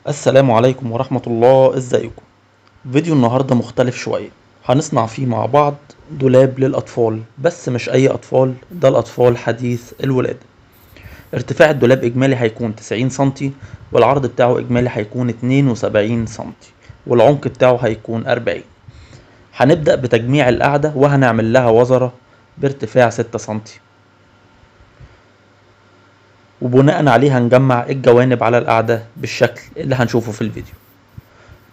السلام عليكم ورحمة الله، ازيكم؟ فيديو النهاردة مختلف شوية. هنصنع فيه مع بعض دولاب للأطفال، بس مش أي أطفال، ده الأطفال حديث الولادة. ارتفاع الدولاب إجمالي هيكون 90 سنتي، والعرض بتاعه إجمالي هيكون 72 سنتي، والعمق بتاعه هيكون 40. هنبدأ بتجميع القاعدة وهنعمل لها وزرة بارتفاع 6 سنتي، وبناء عليه هنجمع الجوانب على القاعدة بالشكل اللي هنشوفه في الفيديو.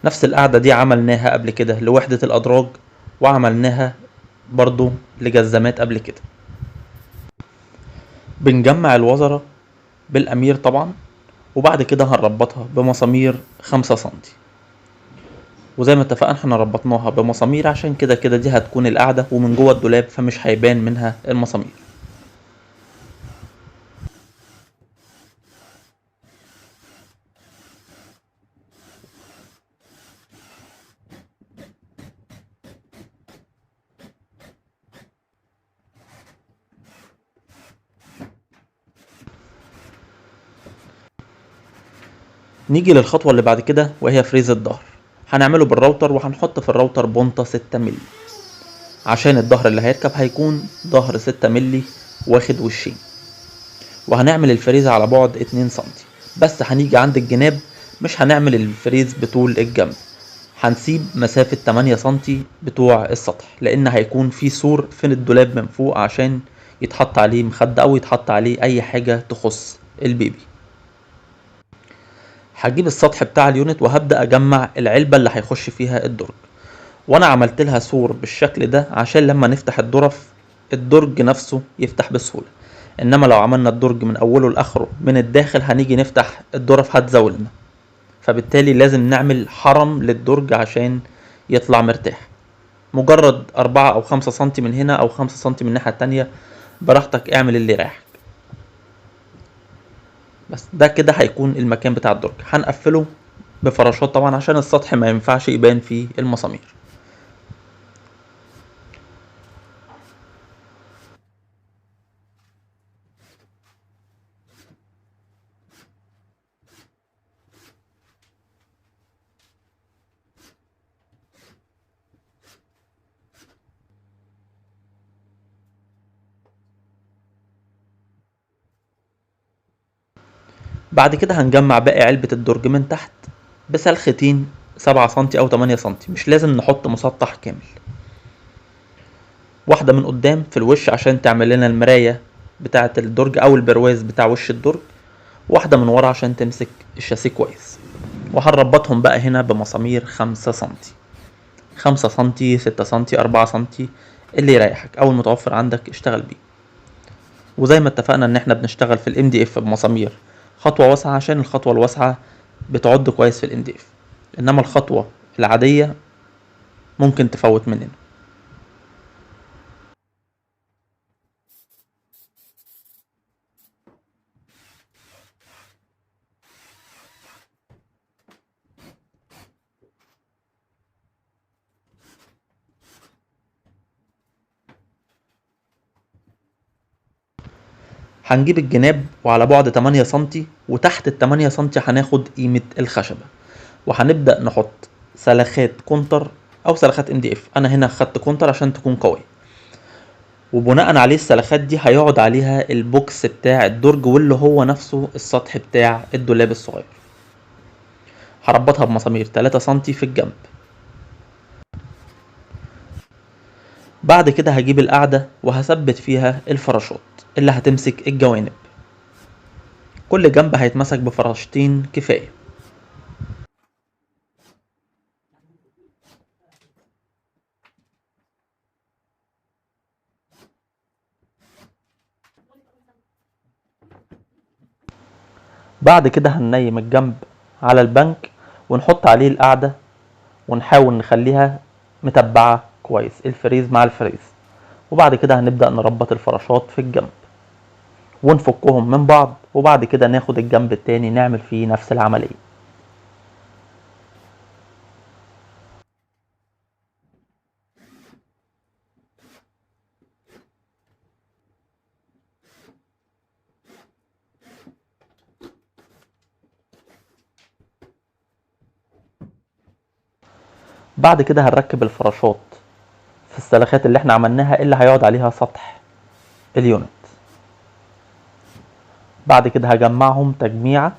نفس القاعدة دي عملناها قبل كده لوحدة الأدراج، وعملناها برضو لجزمات قبل كده. بنجمع الوزرة بالأمير طبعا، وبعد كده هنربطها بمسامير 5 سنتي. وزي ما اتفقنا احنا ربطناها بمسامير عشان كده كده دي هتكون القاعدة ومن جوه الدولاب، فمش هيبان منها المسامير. نيجي للخطوة اللي بعد كده وهي فريز الظهر. هنعمله بالراوتر، وهنحط في الراوتر بونطة 6 مللي عشان الظهر اللي هيركب هيكون ظهر 6 مللي واخد وشين. وهنعمل الفريز على بعد 2 سنتي، بس هنيجي عند الجناب مش هنعمل الفريز بطول الجنب، هنسيب مسافة 8 سنتي بتوع السطح، لان هيكون في سور في الدولاب من فوق عشان يتحط عليه مخدة او يتحط عليه اي حاجة تخص البيبي. هجيب السطح بتاع اليونت وهبدأ اجمع العلبة اللي هيخش فيها الدرج، وانا عملت لها سور بالشكل ده عشان لما نفتح الظرف الدرج نفسه يفتح بسهولة. انما لو عملنا الدرج من اوله لاخره من الداخل هنيجي نفتح الظرف هتزولنا، فبالتالي لازم نعمل حرم للدرج عشان يطلع مرتاح. مجرد 4 أو 5 سنتي من هنا أو 5 سنتي من الناحية التانية، براحتك اعمل اللي رايحك. بس ده كده هيكون المكان بتاع الدرج. هنقفله بفراشات طبعا عشان السطح ما ينفعش يبان فيه المسامير. بعد كده هنجمع باقي علبة الدرج من تحت بسلختين 7 سنتي أو 8 سنتي، مش لازم نحط مسطح كامل. واحدة من قدام في الوش عشان تعمل لنا المراية بتاعة الدرج أو البرواز بتاع وش الدرج، واحدة من ورا عشان تمسك الشاسيه كويس. وهنربطهم بقى هنا بمسامير 5 سنتي، 5 سنتي 6 سنتي 4 سنتي، اللي يريحك أو المتوفر عندك اشتغل بيه. وزي ما اتفقنا ان احنا بنشتغل في الام دي اف بمسامير خطوة واسعة عشان الخطوة الواسعة بتعد كويس في الام دي اف، انما الخطوة العادية ممكن تفوت مننا. هنجيب الجناب وعلى بعد 8 سنتي، وتحت ال 8 سنتي هناخد قيمة الخشبة، وهنبدأ نحط سلخات كونتر او سلخات ام دي اف. انا هنا خدت كونتر عشان تكون قوية، وبناء عليه السلخات دي هيقعد عليها البوكس بتاع الدرج واللي هو نفسه السطح بتاع الدولاب الصغير. هربطها بمسامير 3 سنتي في الجنب. بعد كده هجيب القاعدة وهثبت فيها الفراشات اللي هتمسك الجوانب، كل جنب هيتمسك بفراشتين كفاية. بعد كده هننيم الجنب على البنك ونحط عليه القاعدة، ونحاول نخليها متبعة كويس الفريز مع الفريز. وبعد كده هنبدأ نربط الفراشات في الجنب ونفكهم من بعض، وبعد كده ناخد الجنب التاني نعمل فيه نفس العملية. بعد كده هنركب الفراشات في السلخات اللي احنا عملناها اللي هيقعد عليها سطح اليونت. بعد كده هجمعهم تجميعة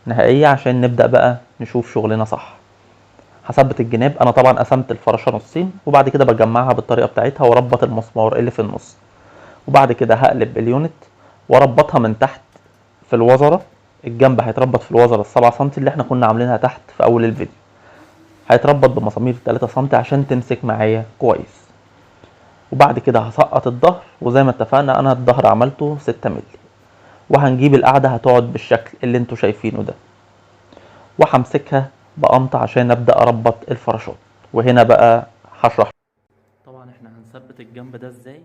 نهائية عشان نبدأ بقى نشوف شغلنا صح. هثبت الجناب، انا طبعا قسمت الفراشة نصين وبعد كده بجمعها بالطريقة بتاعتها واربط المسمار اللي في النص، وبعد كده هقلب اليونت واربطها من تحت في الوزرة. الجنب هيتربط في الوزرة ال7 سم اللي احنا كنا عاملينها تحت في اول الفيديو، هيتربط بمسامير 3 سم عشان تمسك معايا كويس. وبعد كده هسقط الظهر، وزي ما اتفقنا انا الظهر عملته 6 مللي، وهنجيب القعدة هتقعد بالشكل اللي انتوا شايفينه ده، وهمسكها بقمطة عشان ابدأ اربط الفراشات. وهنا بقى هشرح طبعا احنا هنثبت الجنب ده ازاي.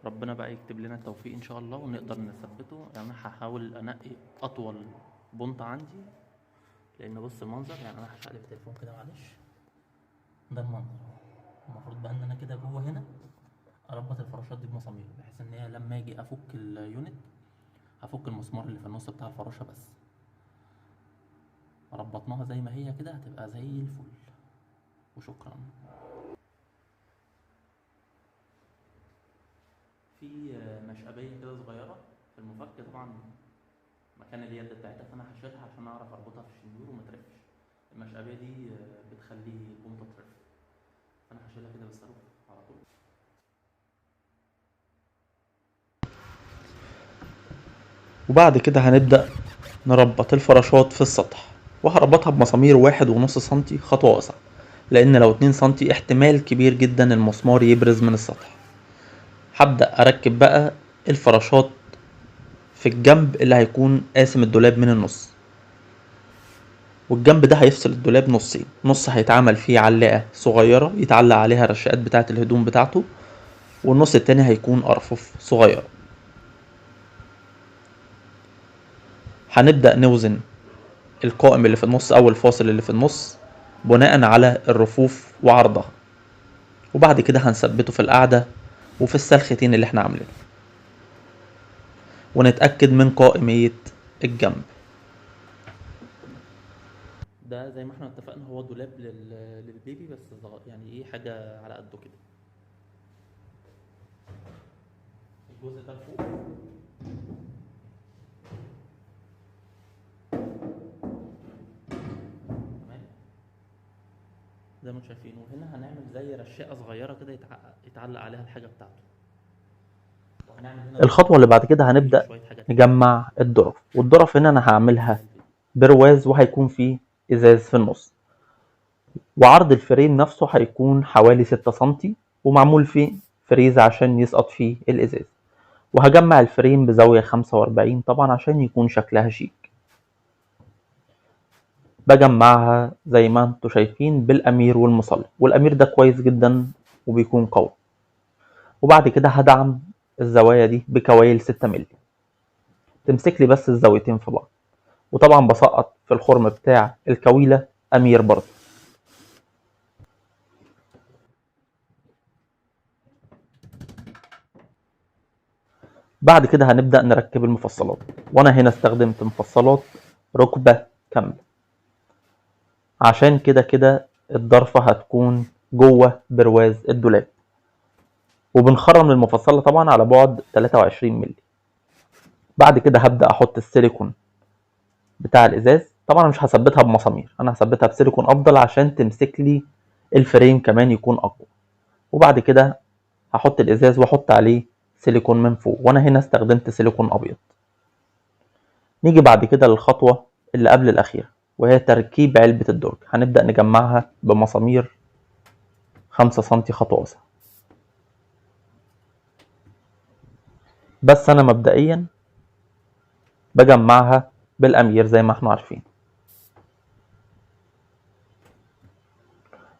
ربنا بقى يكتب لنا التوفيق ان شاء الله ونقدر نثبته. يعني انا هحاول انقي اطول بنطة عندي، لان بص المنظر، يعني انا هشقلب التليفون كده معلش، ده المنظر. المفروض بقى ان انا كده جوه هنا اربط الفراشات دي بمسامير، بحيث ان هي لما اجي افك اليونت هفك المسمار اللي في النص بتاع الفراشة بس. ربطناها زي ما هي كده هتبقى زي الفل. وشكرا. في مشقبية كده صغيرة في المفك طبعا مكان اليد بتاعتها، فانا هشيلها عشان اعرف اربطها في الشنيور وما ترفش. المشقبية دي بتخلي البنطة ترف، فانا هشيلها كده بالصاروخ على طول. وبعد كده هنبدأ نربط الفراشات في السطح، وهربطها بمسامير 1.5 سنتي خطوة واسعة، لان لو 2 سنتي احتمال كبير جدا المسمار يبرز من السطح. هبدأ اركب بقى الفراشات في الجنب اللي هيكون قاسم الدولاب من النص، والجنب ده هيفصل الدولاب نصين، نص هيتعمل فيه علاقة صغيرة يتعلق عليها الرشاقات بتاعة الهدوم بتاعته، والنص التاني هيكون أرفف صغيرة. هنبدأ نوزن القائم اللي في النص أو الفاصل اللي في النص بناء على الرفوف وعرضها، وبعد كده هنثبته في القاعدة وفي السلختين اللي احنا عاملينه، ونتأكد من قائمية الجنب. ده زي ما احنا اتفقنا هو دولاب للبيبي بس يعني ايه حاجة على قده كده. الجزء ده فوق تمام زي ما انتم شايفين، وهنا هنعمل زي رشاقة صغيرة كده يتعلق عليها الحاجة بتاعته. الخطوة اللي بعد كده هنبدأ نجمع الظرف، والظرف هنا انا هعملها برواز وهيكون فيه ازاز في النص، وعرض الفريم نفسه هيكون حوالي 6 سنتي ومعمول فيه فريز عشان يسقط فيه الازاز. وهجمع الفريم بزاوية 45 طبعا عشان يكون شكلها شيك. بجمعها زي ما انتوا شايفين بالامير والمصلح، والامير ده كويس جدا وبيكون قوي. وبعد كده هدعم الزوايا دي بكوايل 6 مللي تمسك لي بس الزاويتين في بعض، وطبعا بسقط في الخرم بتاع الكويلة امير برضه. بعد كده هنبدأ نركب المفصلات، وانا هنا استخدمت مفصلات ركبة كاملة عشان كده الضرفة هتكون جوه برواز الدولاب، وبنخرم المفصلة طبعا على بعد 23 مللي. بعد كده هبدأ احط السيليكون بتاع الازاز، طبعا مش هثبتها بمسامير، انا هثبتها بسيليكون افضل عشان تمسك لي الفريم كمان يكون اقوى. وبعد كده هحط الازاز واحط عليه سيليكون من فوق، وانا هنا استخدمت سيليكون ابيض. نيجي بعد كده للخطوة اللي قبل الأخيرة، وهي تركيب علبة الدرج. هنبدأ نجمعها بمسامير 5 سنتي خطوة واسعة، بس أنا مبدئيا بجمعها بالأمير زي ما احنا عارفين،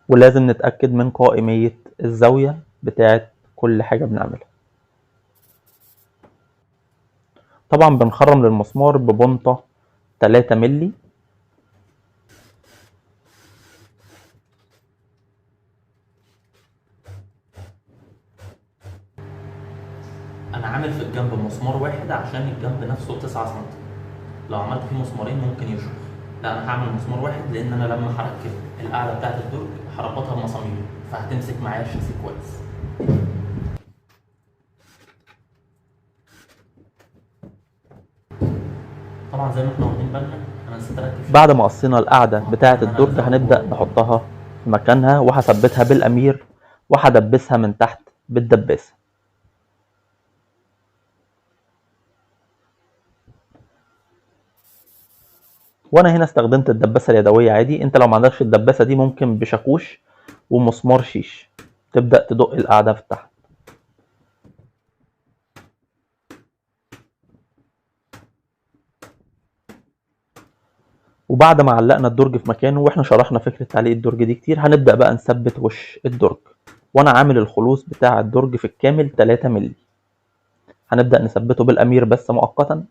ولازم نتأكد من قائمية الزاوية بتاعت كل حاجة بنعملها. طبعا بنخرم للمسمار ببنطة 3 مللي، انا عامل في الجنب مسمار واحد عشان الجنب نفسه 9 سم، لو عملت فيه مسمارين ممكن يشرخ. لا انا هعمل مسمار واحد، لان انا لما هركب القاعده بتاعت الدرج هربطها بمسامير، فهتمسك معايا الشاسيه كويس. طبعا زي ما احنا واخدين بالنا انا نسيت اركب. بعد ما قصينا القاعده بتاعه الدرج هنبدا نحطها في مكانها، وهثبتها بالامير وهدبسها من تحت بالدباسه. وانا هنا استخدمت الدباسه اليدويه عادي، انت لو ما عندكش الدباسه دي ممكن بشاكوش ومسمار شيش تبدا تدق القاعده في تحت. وبعد ما علقنا الدرج في مكانه، واحنا شرحنا فكره تعليق الدرج دي كتير، هنبدا بقى نثبت وش الدرج. وانا عامل الخلوص بتاع الدرج في الكامل 3 مللي. هنبدا نثبته بالامير بس مؤقتا.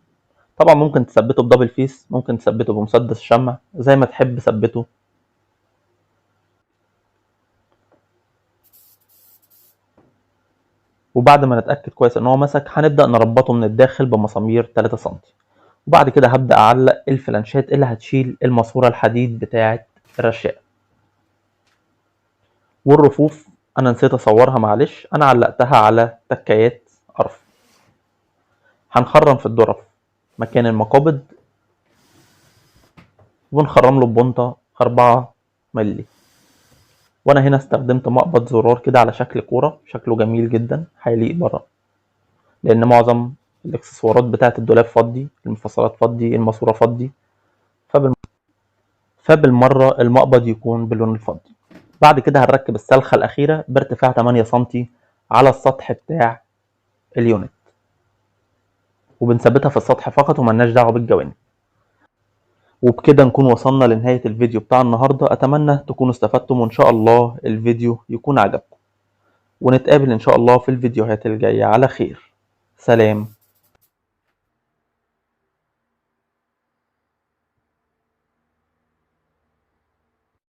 طبعا ممكن تثبته بدبل فيس، ممكن تثبته بمسدس شمع، زي ما تحب ثبته. وبعد ما نتاكد كويس ان هو مسك، هنبدا نربطه من الداخل بمسامير 3 سم. وبعد كده هبدا اعلق الفلانشات اللي هتشيل الماسوره الحديد بتاعه الرشاقه. والرفوف انا نسيت اصورها معلش، انا علقتها على تكايات قرف. هنخرم في الظرف مكان المقابض، ونخرم له ببنطة 4 مللي. وانا هنا استخدمت مقبض زرار كده على شكل كورة، شكله جميل جدا هيليق بره، لان معظم الاكسسوارات بتاعة الدولاب فضي، المفصلات فضي، الماسورة فضي، فبالمرة المقبض يكون باللون الفضي. بعد كده هنركب السلخة الأخيرة بارتفاع 8 سم على السطح بتاع اليونت، وبنثبتها في السطح فقط وملناش دعوة بالجوانب. وبكده نكون وصلنا لنهاية الفيديو بتاع النهاردة. أتمنى تكونوا استفدتم، وإن شاء الله الفيديو يكون عجبكم، ونتقابل إن شاء الله في الفيديوهات الجاية على خير. سلام.